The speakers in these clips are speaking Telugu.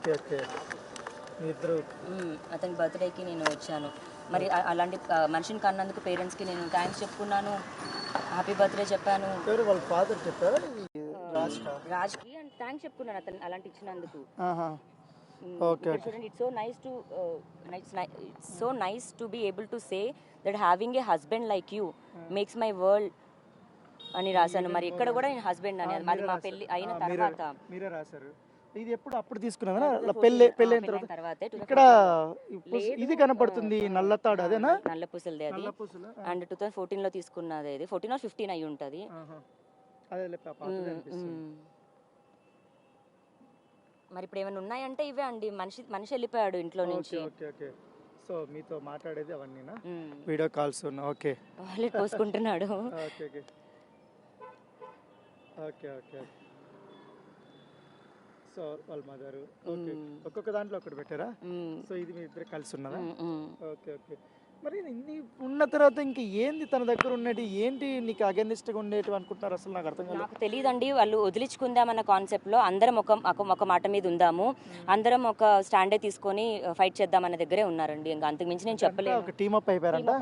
ఓకే ఓకే మీ ఇద్దరు అతని బర్త్డేకి నేను వచ్చాను. మరి అలాంటి మనిషిని కన్నందుకు పేరెంట్స్కి నేను థ్యాంక్స్ చెప్పుకున్నాను, హ్యాపీ బర్త్డే చెప్పాను. ఎవరు వాళ్ళ ఫాదర్ చెప్పారా రాజ్కి అండ్ థ్యాంక్స్ చెప్పుకున్నాను అతను అలాంటి ఇచ్చినందుకు. ఓకే చూడండి, it's so nice to be able to say that having a husband like you makes my world అని రాశాను. మరి ఇక్కడ కూడా నేను హస్బెండ్ అని, అది మా పెళ్లి అయిన తర్వాత మీరే రాశారు. ఇది ఎప్పుడు అప్పుడు తీసుకున్నారా పెళ్ళి అయిన తర్వాత ఇక్కడ ఇది కనపడుతుంది నల్లతాడు అదేనా? నల్ల పూసలది అది. అండ్ 2014 లో తీసుకున్నది, ఇది 14 or 15 అయి ఉంటది. మరి ఇప్పుడు ఏమైనా ఉన్నాయంటే ఇవే అండి. మనిషి వెళ్ళిపోయాడు ఇంట్లో నుంచి. సో మీతో మాట్లాడేది అవన్నీనా? వీడియో కాల్స్ ఓకే వాళ్ళే పోసుకుంటున్నాడు. Okay okay okay okay so వాళ్ళ మదరు ఓకే ఒక్కొక్క దాంట్లో ఒకటి పెట్టారా? సో ఇది మీ ఇద్దరు కలిసి ఉన్నదా? ఓకే ఓకే మరి ఇన్ని ఉన్న తర్వాత ఇంకా ఏంది తన దగ్గర ఉన్నది ఏంటి నీకు అగెనిస్ట్గా ఉండేటివి అనుకుంటున్నారు? అసలు నాకు అర్థం కాదు. నాకు తెలియదండి. వాళ్ళు వదిలించుకుందామన్న కాన్సెప్ట్లో అందరం ఒక మాట మీద ఉందాము, అందరం ఒక స్టాండే తీసుకొని ఫైట్ చేద్దామన్న దగ్గరే ఉన్నారండి. ఇంకా అంతకు మించి నేను చెప్పలేదు. ఒక టీమ్ అప్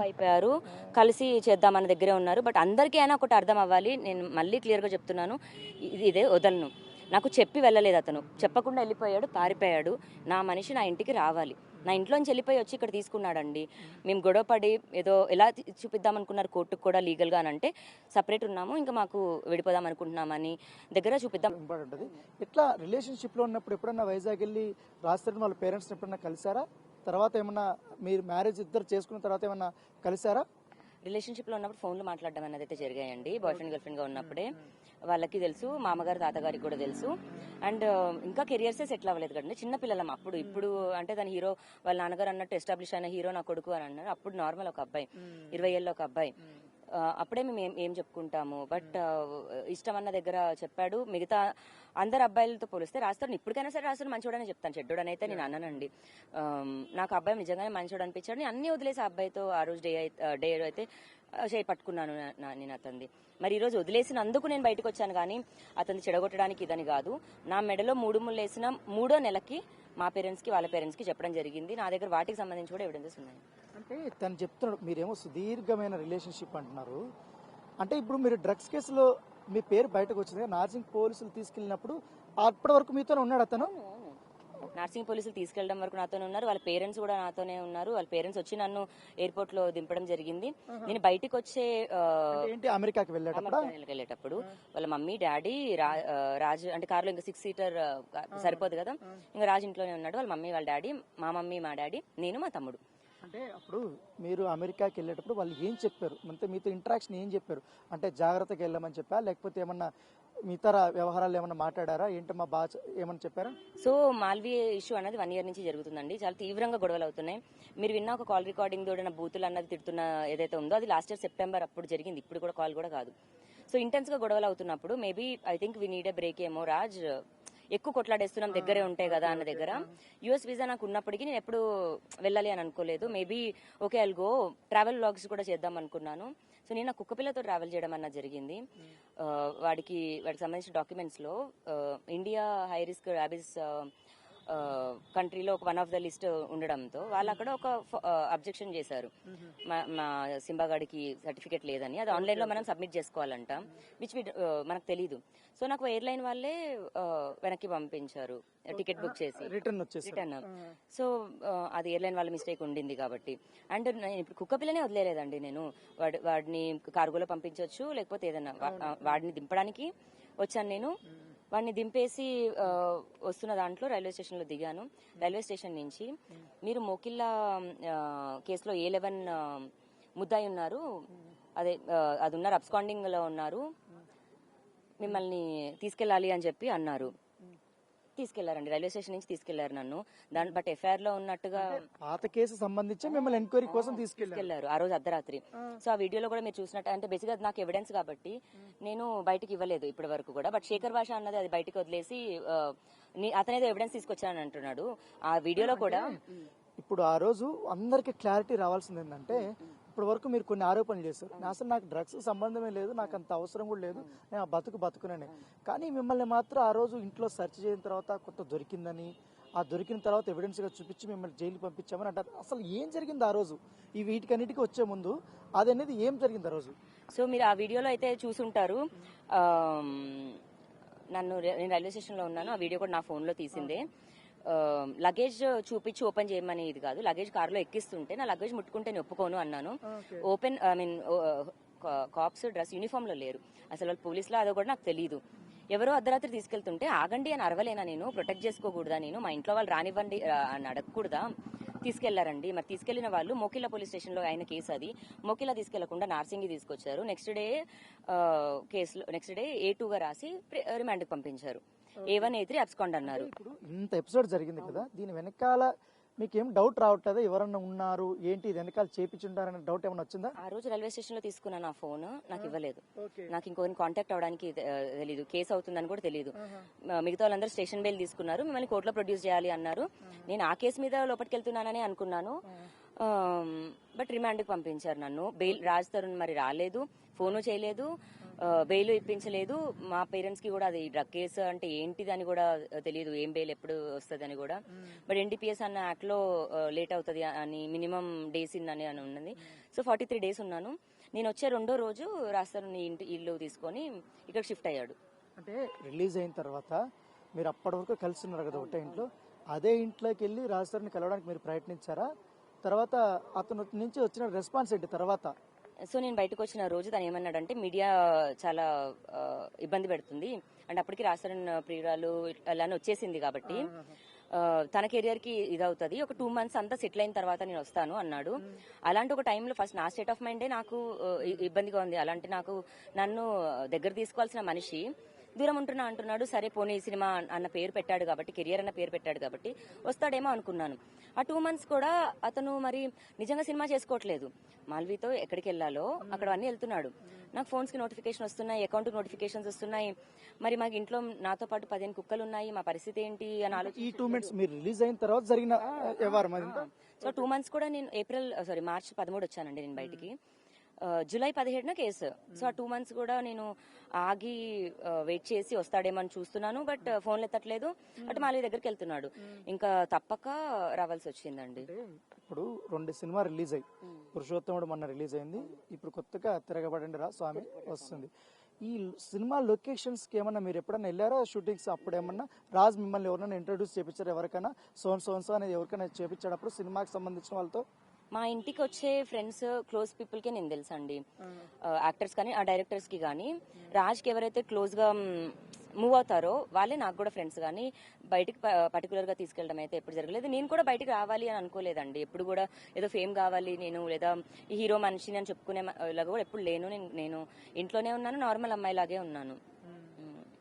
అయిపోయారు, కలిసి చేద్దామన్న దగ్గరే ఉన్నారు. బట్ అందరికీ అయినా ఒకటి అర్థం అవ్వాలి, నేను మళ్ళీ క్లియర్గా చెప్తున్నాను, ఇదే వదలను. నాకు చెప్పి వెళ్ళలేదు అతను, చెప్పకుండా వెళ్ళిపోయాడు, పారిపోయాడు. నా మనిషి నా ఇంటికి రావాలి. నా ఇంట్లోంచి వెళ్ళిపోయి వచ్చి ఇక్కడ తీసుకున్నాడండి. మేము గొడవపడి ఏదో ఎలా చూపిద్దాం అనుకున్నారు కోర్టుకు కూడా లీగల్గా అని అంటే సపరేట్ ఉన్నాము, ఇంకా మాకు విడిపోదాం అనుకుంటున్నామని దగ్గర చూపిద్దాం. ఇంపార్టెంట్. ఇట్లా రిలేషన్షిప్లో ఉన్నప్పుడు ఎప్పుడన్నా వైజాగ్ వెళ్ళి రాస్తారు వాళ్ళ పేరెంట్స్ని ఎప్పుడన్నా కలిసారా? తర్వాత ఏమన్నా మీరు మ్యారేజ్ ఇద్దరు చేసుకున్న తర్వాత ఏమన్నా కలిసారా? రిలేషన్షిప్లో ఉన్నప్పుడు ఫోన్లో మాట్లాడడం అనేది అయితే జరిగాయండి. బాయ్ ఫ్రెండ్ గర్ల్ ఫ్రెండ్గా ఉన్నప్పుడే వాళ్ళకి తెలుసు, మామగారు తాతగారికి కూడా తెలుసు. అండ్ ఇంకా కెరియర్సే సెటిల్ అవ్వలేదు కదండి, చిన్నపిల్లలం అప్పుడు. ఇప్పుడు అంటే తన హీరో వాళ్ళ నాన్నగారు అన్నట్టు ఎస్టాబ్లిష్ అయిన హీరో నా కొడుకు అని అన్నారు. అప్పుడు నార్మల్ ఒక అబ్బాయి, 20 ఏళ్ళ ఒక అబ్బాయి. అప్పుడే మేము ఏం చెప్పుకుంటాము. బట్ ఇష్టం అన్న దగ్గర చెప్పాడు. మిగతా అందరు అబ్బాయిలతో పోలిస్తే రాస్తాను, ఇప్పటికైనా సరే రాస్తాను మంచివాడని చెప్తాను, చెడ్డోడని అయితే నేను అన్నానండి. నాకు అబ్బాయి నిజంగానే మంచివాడు అనిపించాడు. నేను అన్ని వదిలేసి ఆ అబ్బాయితో ఆ రోజు డే అయితే చేయి పట్టుకున్నాను నేను అతనిది. మరి ఈరోజు వదిలేసినందుకు నేను బయటకు వచ్చాను, కానీ అతన్ని చెడగొట్టడానికి ఇదని కాదు. నా మెడలో 3 ముళ్ళు వేసిన 3వ నెలకి మా పేరెంట్స్కి వాళ్ళ పేరెంట్స్కి చెప్పడం జరిగింది. నా దగ్గర వాటికి సంబంధించి కూడా ఎవిడెన్సెస్ ఉన్నాయి. అంటే తను చెప్తున్నాడు మీరేమో సుదీర్ఘమైన రిలేషన్షిప్ అంటున్నారు. అంటే ఇప్పుడు మీరు డ్రగ్స్ కేసులో మీ పేరు బయటకు వచ్చింది, నార్సింగ్ పోలీసులు తీసుకెళ్ళినప్పుడు అప్పటి వరకు మీతోనే ఉన్నాడు అతను? నార్సింగ్ పోలీసులు తీసుకెళ్లడం వరకు నాతోనే ఉన్నారు, వాళ్ళ పేరెంట్స్ కూడా నాతోనే ఉన్నారు. వాళ్ళ పేరెంట్స్ వచ్చి నన్ను ఎయిర్పోర్ట్ లో దింపడం జరిగింది. నేను బయటకు వచ్చే అమెరికాకి వెళ్ళేటప్పుడు వాళ్ళ మమ్మీ డాడీ రాజు అంటే కార్లో ఇంకా 6 సీటర్ సరిపోదు కదా, ఇంకా రాజు ఇంట్లోనే ఉన్నాడు. వాళ్ళ మమ్మీ వాళ్ళ డాడీ, మా మమ్మీ మా డాడీ, నేను మా తమ్ముడు. అంటే అప్పుడు మీరు అమెరికాకి వెళ్ళేటప్పుడు వాళ్ళు ఏం చెప్పారు, మీతో ఇంటరాక్షన్ ఏం చెప్పారు? అంటే జాగ్రత్తగా వెళ్ళమని చెప్పా, లేకపోతే ఏమన్నా ఇతర వ్యవహారాలు ఏమన్నా మాట్లాడారా? ఏంటమ్మా బాగా ఏమన్నా చెప్పారా? సో మాల్వీ ఇష్యూ అనేది 1 year నుంచి జరుగుతుందండి. చాలా తీవ్రంగా గొడవలు అవుతున్నాయి. మీరు విన్న ఒక కాల్ రికార్డింగ్ తోడిన బూతులు అన్నది తిడుతున్న ఏదైతే ఉందో అది లాస్ట్ ఇయర్ సెప్టెంబర్ అప్పుడు జరిగింది. ఇప్పుడు కూడా కాల్ కూడా కాదు. సో ఇంటెన్స్ గా గొడవలు అవుతున్నప్పుడు maybe I think we need a break ఏమో. రాజ్ ఎక్కువ కొట్లాడేస్తున్నాం దగ్గరే ఉంటాయి కదా అన్న దగ్గర. యుఎస్ వీసా నాకు ఉన్నప్పటికీ నేను ఎప్పుడు వెళ్ళాలి అని అనుకోలేదు. Maybe okay I'll go, travel vlogs కూడా చేద్దాం అనుకున్నాను. సో నేను కుక్క పిల్లతో ట్రావెల్ చేయడం అన్నది జరిగింది. వాడికి సంబంధించిన డాక్యుమెంట్స్లో ఇండియా హై రిస్క్ ర్యాబీస్ కంట్రీలో ఒక 1 of the లిస్ట్ ఉండడంతో వాళ్ళు అక్కడ ఒక అబ్జెక్షన్ చేశారు, మా సింబాగాడికి సర్టిఫికేట్ లేదని. అది ఆన్లైన్లో మనం సబ్మిట్ చేసుకోవాలంట, విచ్ మనకు తెలీదు. సో నాకు ఎయిర్లైన్ వాళ్ళే వెనక్కి పంపించారు, టికెట్ బుక్ చేసి రిటర్న్. సో అది ఎయిర్లైన్ వాళ్ళ మిస్టేక్ ఉండింది కాబట్టి. అండ్ ఇప్పుడు కుక్క పిల్లనే వదిలేదండి నేను. వాడిని కార్గోలో పంపించవచ్చు, లేకపోతే ఏదైనా వాడిని దింపడానికి వచ్చాను నేను. వాడిని దింపేసి వస్తున్న దాంట్లో రైల్వే స్టేషన్లో దిగాను. రైల్వే స్టేషన్ నుంచి మీరు మోకిల్లా కేసులో A11 ముద్దాయి ఉన్నారు, అది ఉన్నారు, అబ్స్కాండింగ్లో ఉన్నారు, మిమ్మల్ని తీసుకెళ్ళాలి అని చెప్పి అన్నారు. తీసుకెళ్లారండి, రైల్వే స్టేషన్ నుంచి తీసుకెళ్లారు నన్ను. బట్ ఎఫ్ఐఆర్ లో ఉన్నట్టుగా పాత కేసు సంబంధించి మిమ్మల్ని ఎంక్వైరీ కోసం తీసుకెళ్లారు ఆ రోజు అర్ధరాత్రి. సో ఆ వీడియోలో కూడా మీరు చూసినట్టు, అంటే బేసిక్ గా నాకు ఎవిడెన్స్ కాబట్టి నేను బయటకి ఇవ్వలేదు ఇప్పటి వరకు కూడా. బట్ శేఖర్ భాష అన్నది అది బయటకు వదిలేసి అతనేదో ఎవిడెన్స్ తీసుకొచ్చానని అంటున్నాడు ఆ వీడియోలో కూడా. ఇప్పుడు ఆ రోజు అందరికి క్లారిటీ రావాల్సింది ఏంటంటే, ఇప్పటి వరకు మీరు కొన్ని ఆరోపణలు చేశారు, అసలు నాకు డ్రగ్స్ సంబంధమే లేదు, నాకు అంత అవసరం కూడా లేదు, నేను బతుకునని. కానీ మిమ్మల్ని మాత్రం ఆ రోజు ఇంట్లో సెర్చ్ చేసిన తర్వాత కొత్త దొరికిందని, ఆ దొరికిన తర్వాత ఎవిడెన్స్గా చూపించి మిమ్మల్ని జైలు పంపించామని అంటారు. అసలు ఏం జరిగింది ఆ రోజు? ఈ వీటికన్నిటికీ వచ్చే ముందు అది అనేది ఏం జరిగింది ఆ రోజు? సో మీరు ఆ వీడియోలో అయితే చూసుంటారు. నేను రైల్వే స్టేషన్లో ఉన్నాను. ఆ వీడియో కూడా నా ఫోన్లో తీసిందే. లగేజ్ చూపించి ఓపెన్ చేయమని ఇది కాదు, లగేజ్ కారులో ఎక్కిస్తుంటే నా లగేజ్ ముట్టుకుంటే నేను ఒప్పుకోను అన్నాను. ఓపెన్ కాప్స్ డ్రెస్ యూనిఫామ్ లో లేరు, అసలు వాళ్ళు పోలీసులో అదో కూడా నాకు తెలియదు. ఎవరో అర్ధరాత్రి తీసుకెళ్తుంటే ఆగండి అని అరవలేనా నేను? ప్రొటెక్ట్ చేసుకోకూడదా నేను? మా ఇంట్లో వాళ్ళు రానివ్వండి అని అడగకూడదా? తీసుకెళ్లారండి. మరి తీసుకెళ్లిన వాళ్ళు మోకిలా పోలీస్ స్టేషన్ లో అయిన కేసు అది. మోకిలా తీసుకెళ్లకుండా నార్సింగి తీసుకొచ్చారు. నెక్స్ట్ డే A2 గా రాసి రిమాండ్ కి పంపించారు. A1 A3 అబ్స్కాండ్ అన్నారు. ఇప్పుడు ఇంత ఎపిసోడ్ జరిగింది కదా, దీని వెనకాల మీకేం డౌట్ రావట్లేదా? ఎవరన్నా ఉన్నారు ఏంటి ఇది వెనకాల చేపించుంటారనే డౌట్ ఏమైనా వచ్చిందా? ఆ రోజు రైల్వే స్టేషన్ లో తీసుకున్నాను ఆ ఫోన్, నాకు ఇవ్వలేదు. నాకు ఇంకొకరిని కాంటాక్ట్ అవడానికి తెలియదు, కేసు అవుతుందని కూడా తెలియదు. మిగతా వాళ్ళందరూ స్టేషన్ బెయిల్ తీసుకున్నారు, మిమ్మల్ని కోర్టులో ప్రొడ్యూస్ చేయాలి అన్నారు. నేను ఆ కేసు మీద లోపలికి వెళ్తున్నానని అనుకున్నాను. బట్ రిమాండ్ కి పంపించారు నన్ను. బెయిల్ రాజ్ తరుణ్ మరి రాలేదు, ఫోను చేయలేదు, బెయిల్ ఇప్పించలేదు. మా పేరెంట్స్ కి కూడా అది డ్రగ్ కేసు అంటే ఏంటిది అని కూడా తెలియదు, ఏం బెయిల్ ఎప్పుడు వస్తుంది అని కూడా. బట్ NDPS అన్న యాక్ట్ లో లేట్ అవుతుంది అని, మినిమం డేస్ అని ఉన్నది. సో 43 days ఉన్నాను. నేను వచ్చే రెండో రోజు రాస్తారు ఇల్లు తీసుకొని ఇక్కడ షిఫ్ట్ అయ్యాడు. అంటే రిలీజ్ అయిన తర్వాత మీరు అప్పటి వరకు కలిసి ఉన్నారు కదా ఒకటే ఇంట్లో, అదే ఇంట్లోకి వెళ్ళి రాజధానిని కలవడానికి మీరు ప్రయత్నించారా? తర్వాత అతను నుంచి వచ్చిన రెస్పాన్స్ ఏంటి తర్వాత? సో నేను బయటకు వచ్చిన రోజు తను ఏమన్నాడంటే, మీడియా చాలా ఇబ్బంది పెడుతుంది అంటే, అప్పటికి రాజస్థాన్ ప్రియురాలు అలానే వచ్చేసింది కాబట్టి తన కెరియర్ కి ఇదవుతుంది, ఒక 2 months అంతా సెటిల్ అయిన తర్వాత నేను వస్తాను అన్నాడు. అలాంటి ఒక టైంలో ఫస్ట్ నా స్టేట్ ఆఫ్ మైండే నాకు ఇబ్బందిగా ఉంది. అలాంటి నన్ను దగ్గర తీసుకోవాల్సిన మనిషి దూరం ఉంటున్నా అంటున్నాడు. సరే పోనీ సినిమా అన్న పేరు పెట్టాడు కాబట్టి, కెరియర్ అన్న పేరు పెట్టాడు కాబట్టి వస్తాడేమో అనుకున్నాను. ఆ 2 months కూడా అతను మరి నిజంగా సినిమా చేసుకోవట్లేదు. మాల్వీతో ఎక్కడికి వెళ్ళాలో అక్కడ అన్ని వెళ్తున్నాడు. నాకు ఫోన్స్ కి నోటిఫికేషన్ వస్తున్నాయి, అకౌంట్ నోటిఫికేషన్స్ వస్తున్నాయి. మరి మాకు ఇంట్లో నాతో పాటు 15 కుక్కలు ఉన్నాయి, మా పరిస్థితి ఏంటి అని ఆలోచించి ఈ 2 months మీరు రిలీజ్ అయిన తర్వాత జరిగిన వ్యవహారం అది. సో 2 months కూడా నేను మార్చి 13 వచ్చానండి నేను బయటికి. July 17న case. సో ఆ 2 months కూడా నేను ఆగి వెయిట్ చేసి వస్తాడేమో అని చూస్తున్నాను. బట్ ఫోన్లు ఎత్తట్లేదు, అటు మాలవి దగ్గరికి వెళ్తున్నాడు. ఇంకా తప్పక రావాల్సి వచ్చిందండి. ఇప్పుడు 2 సినిమా రిలీజ్ అయ్యి, పురుషోత్తముడు మొన్న రిలీజ్ అయింది, ఇప్పుడు కొత్తగా తిరగబడండి రా స్వామి వస్తుంది. ఈ సినిమా లొకేషన్స్ కి ఏమన్నా మీరు ఎప్పుడైనా వెళ్ళారా షూటింగ్స్? అప్పుడు ఏమన్నా రాజ్ మిమ్మల్ని ఎవరైనా ఇంట్రడ్యూస్ చేయించారు ఎవరికైనా? సోన్సో అనేది ఎవరికైనా చేయించాడప్పుడు సినిమాకి సంబంధించిన వాళ్ళతో? మా ఇంటికి వచ్చే ఫ్రెండ్స్, క్లోజ్ పీపుల్ కి నేను తెలుసు అండి, యాక్టర్స్ కానీ ఆ డైరెక్టర్స్ కి కానీ. రాజ్ కి ఎవరైతే క్లోజ్ గా మూవ్ అవుతారో వాళ్ళే నాకు కూడా ఫ్రెండ్స్. కానీ బయటికి పర్టికులర్ గా తీసుకెళ్ళడం అయితే ఎప్పుడు జరగలేదు. నేను కూడా బయటికి రావాలి అని అనుకోలేదండి ఎప్పుడు కూడా. ఏదో ఫేమ్ కావాలి నేను, లేదా ఈ హీరో మనిషిని అని చెప్పుకునే లాగా కూడా ఎప్పుడు లేను. నేను ఇంట్లోనే ఉన్నాను, నార్మల్ అమ్మాయిలాగే ఉన్నాను.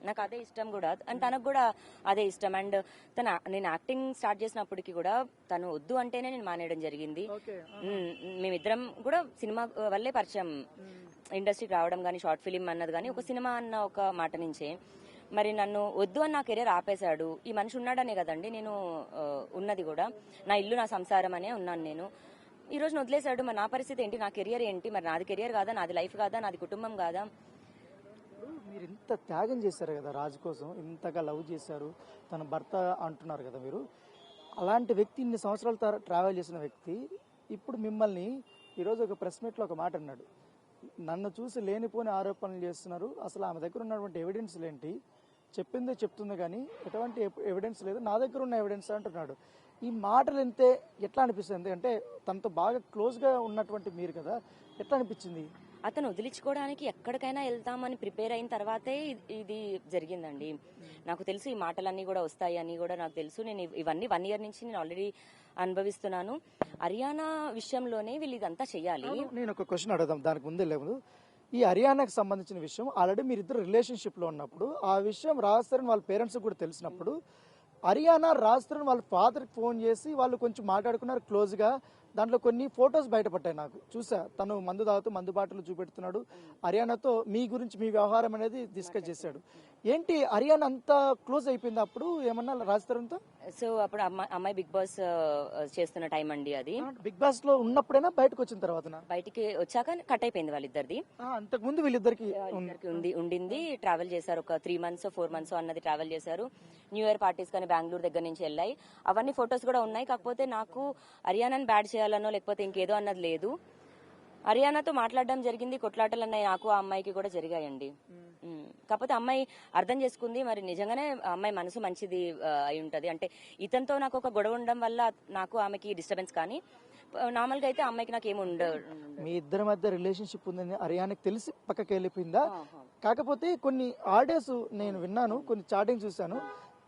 నాకు అదే ఇష్టం కూడా, అండ్ తనకు కూడా అదే ఇష్టం. అండ్ నేను యాక్టింగ్ స్టార్ట్ చేసినప్పటికీ కూడా తను వద్దు అంటేనే నేను మానేయడం జరిగింది. మేమిద్దరం కూడా సినిమా వల్లే పరిచయం, ఇండస్ట్రీకి రావడం కానీ, షార్ట్ ఫిలిం అన్నది కానీ ఒక సినిమా అన్న ఒక మాట నుంచే. మరి నన్ను వద్దు అని నా కెరీర్ ఆపేశాడు. ఈ మనిషి ఉన్నాడనే కదండి నేను ఉన్నది కూడా, నా ఇల్లు నా సంసారం అనే ఉన్నాను నేను. ఈ రోజు వదిలేశాడు. మరి నా పరిస్థితి ఏంటి? నా కెరియర్ ఏంటి? మరి నాది కెరియర్ కాదా? నాది లైఫ్ కాదా? నాది కుటుంబం కాదా? మీరు ఇంత త్యాగం చేశారు కదా రాజు కోసం, ఇంతగా లవ్ చేశారు, తన భర్త అంటున్నారు కదా మీరు. అలాంటి వ్యక్తి, ఇన్ని సంవత్సరాలు ట్రావెల్ చేసిన వ్యక్తి ఇప్పుడు మిమ్మల్ని ఈరోజు ఒక ప్రెస్ మీట్లో ఒక మాట అన్నాడు, నన్ను చూసి లేనిపోని ఆరోపణలు చేస్తున్నారు, అసలు ఆమె దగ్గర ఉన్నటువంటి ఎవిడెన్స్లు ఏంటి? చెప్పిందే చెప్తుంది కానీ ఎటువంటి ఎవిడెన్స్ లేదు, నా దగ్గర ఉన్న ఎవిడెన్స్ అంటున్నాడు. ఈ మాటలు ఎంతే ఎట్లా అనిపిస్తుంది? ఎందుకంటే తనతో బాగా క్లోజ్గా ఉన్నటువంటి మీరు కదా, ఎట్లా అనిపించింది? అతను వదిలించుకోవడానికి ఎక్కడికైనా వెళ్తామని ప్రిపేర్ అయిన తర్వాతే ఇది జరిగిందండి. నాకు తెలుసు ఈ మాటలన్నీ కూడా వస్తాయి అని కూడా నాకు తెలుసు. నేను ఇవన్నీ 1 year నుంచి నేను ఆల్రెడీ అనుభవిస్తున్నాను. హర్యానా విషయంలోనే వీళ్ళు ఇదంతా చెయ్యాలి. నేను ఒక క్వశ్చన్ అడుగుదాం దానికి ముందే లేదు. ఈ హర్యానాకి సంబంధించిన విషయం ఆల్రెడీ మీరు ఇద్దరు రిలేషన్షిప్ లో ఉన్నప్పుడు, ఆ విషయం రాజ్ తరుణ్ వాళ్ళ పేరెంట్స్ కూడా తెలిసినప్పుడు, హర్యానా రాజ్ తరుణ్ వాళ్ళ ఫాదర్కి ఫోన్ చేసి వాళ్ళు కొంచెం మాట్లాడుకున్నారు క్లోజ్గా. దాంట్లో కొన్ని ఫొటోస్ బయటపడ్డాయి, నాకు చూసా. తను మందు తాగుతూ మందు బాటలు చూపెడుతున్నాడు, హర్యానాతో మీ గురించి, మీ వ్యవహారం అనేది డిస్కస్ చేశాడు. ఏంటి హరియానా అంత క్లోజ్ అయిపోయింది అప్పుడు ఏమన్నా రాజ్ తరుణ్తో? సో అప్పుడు అమ్మాయి బిగ్ బాస్ చేస్తున్న టైం అండి అది. బిగ్ బాస్ లో ఉన్నప్పుడైనా బయటకు వచ్చిన తర్వాత బయటికి వచ్చాక కట్ అయిపోయింది వాళ్ళిద్దరిది. అంతకు ముందు వీళ్ళిద్దరికి ఉండింది. ట్రావెల్ చేశారు, ఒక 3 months 4 months అన్నది ట్రావెల్ చేశారు. న్యూ ఇయర్ పార్టీస్ కానీ బెంగళూరు దగ్గర నుంచి వెళ్ళాయి. అవన్నీ ఫొటోస్ కూడా ఉన్నాయి. కాకపోతే నాకు హరియానాని బ్యాడ్ చేయాలనో లేకపోతే ఇంకేదో అన్నది లేదు. హరియానాతో మాట్లాడడం జరిగింది, కొట్లాటలు అన్నాయి నాకు ఆ అమ్మాయికి కూడా జరిగాయండి. కాకపోతే అమ్మాయి అర్థం చేసుకుంది. మరి నిజంగానే అమ్మాయి మనసు మంచిది అయి ఉంటది. అంటే ఇతనితో నాకు ఒక గొడవ ఉండడం వల్ల నాకు ఆమెకి డిస్టర్బెన్స్, కానీ నార్మల్ గా అయితే అమ్మాయికి నాకు ఏమి మీ ఇద్దరి మధ్య రిలేషన్షిప్ ఉందని హరియానాకి తెలిసి పక్కకి వెళ్ళిపోయిందా? కాకపోతే కొన్ని ఆడియోస్ నేను విన్నాను, కొన్ని చాటింగ్ చూశాను.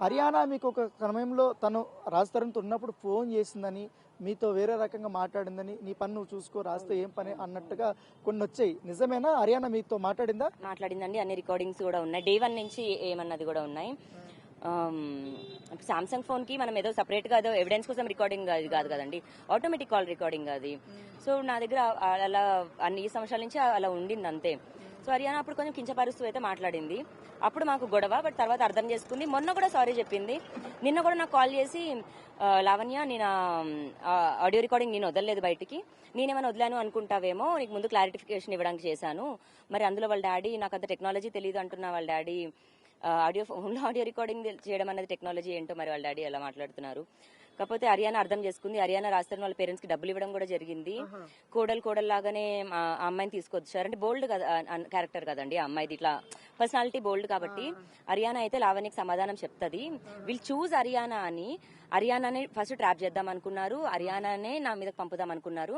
హరియానా మీకు ఒక సమయంలో తను రాజ్ తరుణ్తో ఉన్నప్పుడు ఫోన్ చేసిందని, మీతో వేరే రకంగా మాట్లాడిందని, నీ పని నువ్వు చూసుకో రాస్తే ఏం పని అన్నట్టుగా కొన్ని వచ్చాయి. నిజమేనా? హరియానా మీతో మాట్లాడిందండి. అన్ని రికార్డింగ్స్ కూడా ఉన్నాయి. డే 1 నుంచి ఏమన్నది కూడా ఉన్నాయి. సామ్సంగ్ ఫోన్ కి మనం ఏదో సపరేట్ గా ఏదో ఎవిడెన్స్ కోసం రికార్డింగ్ కాదు కదండి, ఆటోమేటిక్ కాల్ రికార్డింగ్ అది. సో నా దగ్గర అలా అన్ని సంవత్సరాల నుంచి అలా ఉండింది అంతే. సో హరియానా అప్పుడు కొంచెం కించపరుస్తూ అయితే మాట్లాడింది. అప్పుడు మాకు గొడవ, బట్ తర్వాత అర్థం చేసుకుంది. మొన్న కూడా సారీ చెప్పింది. నిన్న కూడా నాకు కాల్ చేసి, లావణ్య నేను ఆడియో రికార్డింగ్ నేను వదలలేదు బయటికి, నేనేమైనా వదిలాను అనుకుంటావేమో, నీకు ముందు క్లారిఫికేషన్ ఇవ్వడానికి చేశాను. మరి అందులో వాళ్ళ డాడీ నాకు అంత టెక్నాలజీ తెలియదు అంటున్నా, వాళ్ళ డాడీ ఫోన్లో ఆడియో రికార్డింగ్ చేయడం అనేది టెక్నాలజీ ఏంటో మరి వాళ్ళ డాడీ ఎలా మాట్లాడుతున్నారు. కాకపోతే హరియానా అర్థం చేసుకుంది. హరియానా రాస్తారు వాళ్ళ పేరెంట్స్ కి డబ్బులు ఇవ్వడం కూడా జరిగింది. కోడలు లాగానే ఆ అమ్మాయిని తీసుకొచ్చారు. అంటే బోల్డ్ కదా క్యారెక్టర్ కదండి ఆ అమ్మాయిది, ఇట్లా పర్సనాలిటీ బోల్డ్ కాబట్టి హరియానా అయితే లావణ్యకి సమాధానం చెప్తుంది. వీళ్ళు చూజ్ హరియానా అని, హరియానానే ఫస్ట్ ట్రాప్ చేద్దాం అనుకున్నారు, హరియానానే నా మీద పంపుదాం అనుకున్నారు.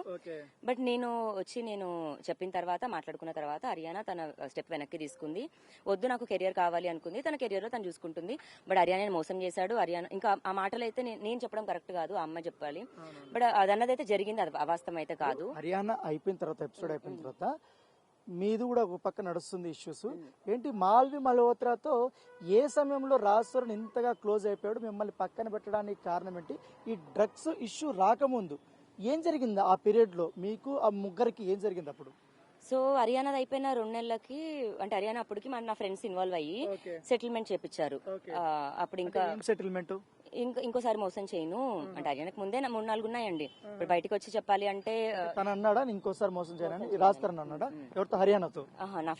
బట్ నేను చెప్పిన తర్వాత, మాట్లాడుకున్న తర్వాత హరియానా తన స్టెప్ వెనక్కి తీసుకుంది. వద్దు నాకు కెరియర్ కావాలి అనుకుంది, తన కెరియర్ లో తను చూసుకుంటుంది. బట్ హరియానా మోసం చేశాడు. హరియానా ఇంకా ఆ మాటలు అయితే నేను చెప్పడం కరెక్ట్ కాదు, ఆ అమ్మాయి చెప్పాలి. బట్ అదన్నదైతే జరిగింది, అది అవాస్తవం అయితే కాదు. హరియానా అయిపోయిన తర్వాత, ఎపిసోడ్ అయిపోయిన తర్వాత మీది కూడా ఒక పక్క నడుస్తుంది ఇష్యూస్. ఏంటి మాల్వి మల్హోత్రాతో ఏ సమయంలో రాజ్ తరుణ్ ఇంతగా క్లోజ్ అయిపోయాడు, మిమ్మల్ని పక్కన పెట్టడానికి కారణం ఏంటి? ఈ డ్రగ్స్ ఇష్యూ రాకముందు ఏం జరిగింది ఆ పీరియడ్ లో, మీకు ఆ ముగ్గురికి ఏం జరిగింది అప్పుడు? సో హరియానాది అయిపోయిన 2 నెలలకి, అంటే హరియానా అప్పటికి నా ఫ్రెండ్స్ ఇన్వాల్వ్ అయ్యి సెటిల్మెంట్ చేపించారు. అప్పుడు ఇంకా సెటిల్మెంట్ ఇంకోసారి మోసం చేయను అంటే హరియానాకి ముందే 3-4 ఉన్నాయండి. ఇప్పుడు బయటకు వచ్చి చెప్పాలి అంటే తను అన్నాడా ఇంకోసారి మోసం చేయనని? రాజ్ తరుణ్ అన్నాడా? ఎవరితో? హరియానాతో? నా